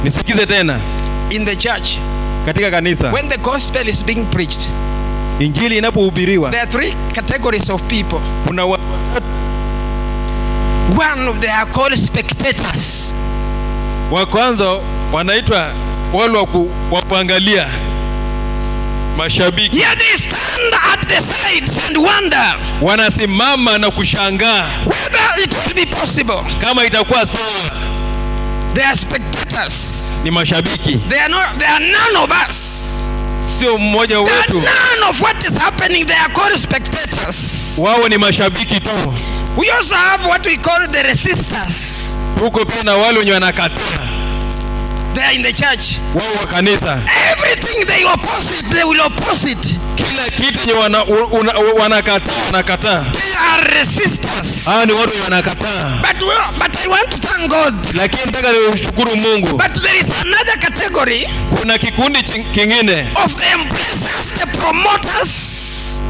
Nisikize tena. In the church, Katika kanisa, when the gospel is being preached, injili inapohubiriwa, there are three categories of people. kuna watu. One, they are called spectators. Wa kwanza wanaitwa wale wa kuangalia, mashabiki. Here they stand at the sides and wonder Wanasimama na kushangaa whether it will be possible. kama itakuwa sawa. They are spectators. Ni mashabiki, They are none of us. sio mmoja They are wetu. none of what is happening. They are called spectators. Wao ni mashabiki tu. We also have what we call the resistors. Huko pia na wale wenye wanakataa, They are in the church. wao wa kanisa. Everything they oppose it, they will oppose it. Kila kitu yenye wanakataa. They are resistors. Hao ni watu wenye wanakataa. But I want to thank God. Lakini nataka nishukuru Mungu. But there is another category Kuna kikundi kingine of the embracers, the promoters.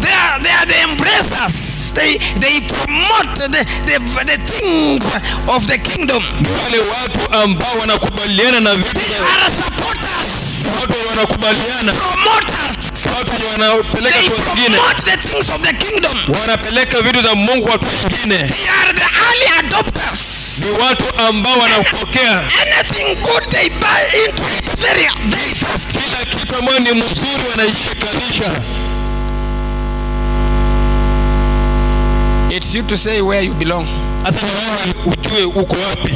They are the embracers. They promote the things of the kingdom. wale watu ambao wanakubaliana na vitu. They are supporters. Watu wanakubaliana, Promoters. watu wanapeleka They kwa wengine, promote the things of the kingdom. wanapeleka vitu za Mungu kwa watu wengine. They are the early adopters. Ni watu ambao wanapokea Anything good they buy into it very fast. kila kitu ambacho ni mzuri, wanaishikanisha. It's you to say where you belong. Sasa wewe ujue uko wapi.